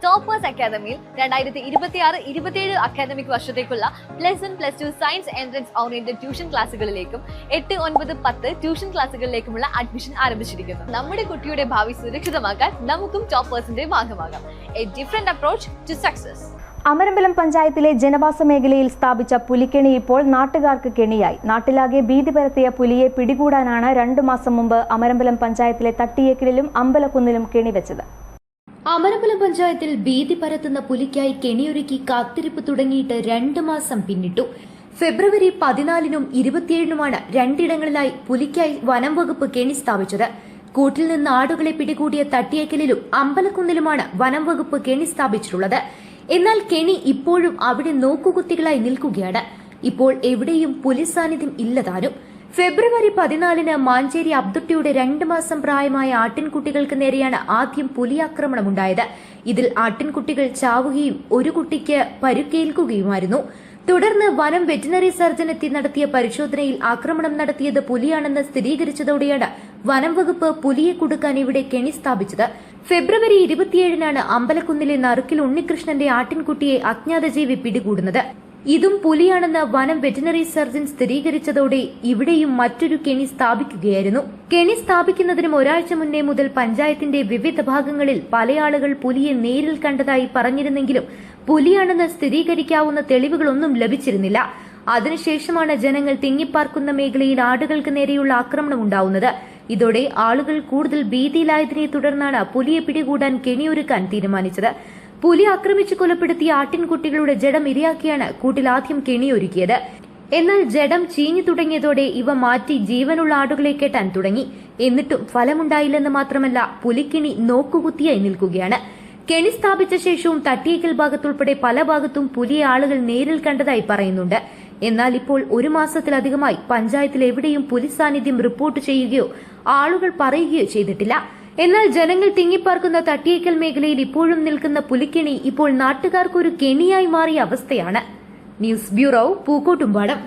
Toppers അക്കാദമിയിൽ 2026-27 academic വർഷത്തേക്കുള്ള +1+2 science entrance oriented tuition ക്ലാസുകളിലേക്കും 8, 9, 10 ട്യൂഷൻ ക്ലാസുകളിലേക്കുമുള്ള അഡ്മിഷൻ ആരംഭിച്ചിരിക്കുന്നു. നമ്മുടെ കുട്ടിയുടെ ഭാവി സുരക്ഷിതമാക്കാൻ നമുക്കും ടോപ്പേഴ്സിന്റെ ഭാഗമാകാം. A different approach to success. Amarambalam പഞ്ചായത്തിലെ ജനവാസ മേഖലയിൽ സ്ഥാപിച്ച പുലിക്കെണി ഇപ്പോൾ നാട്ടുകാർക്ക് കെണിയായി. നാട്ടിലാകെ ഭീതി പരത്തിയ പുലിയെ പിടികൂടാനാണ് 2 മാസം മുമ്പ് അമരമ്പലം പഞ്ചായത്തിലെ തട്ടിയേക്കലിലും അമ്പലക്കുന്നിലും കെണിവെച്ചത്. അമരമ്പലം പഞ്ചായത്തിൽ ഭീതി പരത്തുന്ന പുലിക്കായി കെണിയൊരുക്കി കാത്തിരിപ്പ് തുടങ്ങിയിട്ട് 2 മാസം പിന്നിട്ടു. ഫെബ്രുവരി 14-നും 27-നുമാണ് 2 ഇടങ്ങളിലായി പുലിക്കായി വനം വകുപ്പ് കെണി സ്ഥാപിച്ചത്. കൂട്ടിൽ നിന്ന് ആടുകളെ പിടികൂടിയ തട്ടിയേക്കലിലും അമ്പലക്കുന്നിലുമാണ് വനം വകുപ്പ് കെണി സ്ഥാപിച്ചിട്ടുള്ളത്. എന്നാൽ കെണി ഇപ്പോഴും അവിടെ നോക്കുകുത്തികളായി നിൽക്കുകയാണ്. ഇപ്പോൾ എവിടെയും പുലി സാന്നിധ്യം ഇല്ലതാനും. ഫെബ്രുവരി 14-ന് മാഞ്ചേരി അബ്ദുട്ടിയുടെ 2 മാസം പ്രായമായ ആട്ടിൻകുട്ടികൾക്ക് നേരെയാണ് ആദ്യം പുലിയാക്രമണമുണ്ടായത്. ഇതിൽ ആട്ടിൻകുട്ടികൾ ചാവുകയും ഒരു കുട്ടിക്ക് പരുക്കേൽക്കുകയുമായിരുന്നു. തുടർന്ന് വനം വെറ്റിനറി സർജൻ എത്തി നടത്തിയ പരിശോധനയിൽ ആക്രമണം നടത്തിയത് പുലിയാണെന്ന് സ്ഥിരീകരിച്ചതോടെയാണ് വനം വകുപ്പ് പുലിയെ കുടുക്കാൻ ഇവിടെ കെണി സ്ഥാപിച്ചത്. ഫെബ്രുവരി 27-നാണ് അമ്പലക്കുന്നിലെ നറുക്കിൽ ഉണ്ണികൃഷ്ണന്റെ ആട്ടിൻകുട്ടിയെ അജ്ഞാതജീവി പിടികൂടുന്നത്. ഇതും പുലിയാണെന്ന് വനം വെറ്റിനറി സർജൻ സ്ഥിരീകരിച്ചതോടെ ഇവിടെയും മറ്റൊരു കെണി സ്ഥാപിക്കുകയായിരുന്നു. കെണി സ്ഥാപിക്കുന്നതിനും ഒരാഴ്ച മുന്നേ മുതൽ പഞ്ചായത്തിന്റെ വിവിധ ഭാഗങ്ങളിൽ പല ആളുകൾ പുലിയെ നേരിൽ കണ്ടതായി പറഞ്ഞിരുന്നെങ്കിലും പുലിയാണെന്ന് സ്ഥിരീകരിക്കാവുന്ന തെളിവുകളൊന്നും ലഭിച്ചിരുന്നില്ല. അതിനുശേഷമാണ് ജനങ്ങൾ തിങ്ങിപ്പാർക്കുന്ന മേഖലയിൽ ആടുകൾക്ക് നേരെയുള്ള ആക്രമണം ഉണ്ടാവുന്നത്. ഇതോടെ ആളുകൾ കൂടുതൽ ഭീതിയിലായതിനെ തുടർന്നാണ് പുലിയെ പിടികൂടാൻ കെണിയൊരുക്കാൻ തീരുമാനിച്ചത്. പുലി ആക്രമിച്ചു കൊലപ്പെടുത്തിയ ആട്ടിൻകുട്ടികളുടെ ജഡം ഇരയാക്കിയാണ് കൂട്ടിൽ ആദ്യം കെണിയൊരുക്കിയത്. എന്നാൽ ജഡം ചീഞ്ഞു തുടങ്ങിയതോടെ ഇവ മാറ്റി ജീവനുള്ള ആടുകളെ കെട്ടാൻ തുടങ്ങി. എന്നിട്ടും ഫലമുണ്ടായില്ലെന്ന് മാത്രമല്ല, പുലിക്കെണി നോക്കുകുത്തിയായി നിൽക്കുകയാണ്. കെണി സ്ഥാപിച്ച ശേഷവും തട്ടിയേക്കൽ ഭാഗത്തുൾപ്പെടെ പല ഭാഗത്തും പുലിയെ ആളുകൾ നേരിൽ കണ്ടതായി പറയുന്നുണ്ട്. എന്നാൽ ഇപ്പോൾ 1 മാസത്തിലധികമായി പഞ്ചായത്തിൽ എവിടെയും പുലി സാന്നിധ്യം റിപ്പോർട്ട് ചെയ്യുകയോ ആളുകൾ പറയുകയോ ചെയ്തിട്ടില്ല. എന്നാൽ ജനങ്ങൾ തിങ്ങിപ്പാർക്കുന്ന തട്ടിയേക്കൽ മേഖലയിൽ ഇപ്പോഴും നിൽക്കുന്ന പുലിക്കെണി ഇപ്പോൾ നാട്ടുകാർക്കൊരു കെണിയായി മാറിയ അവസ്ഥയാണ്. News bureau, Pookkottumpadam.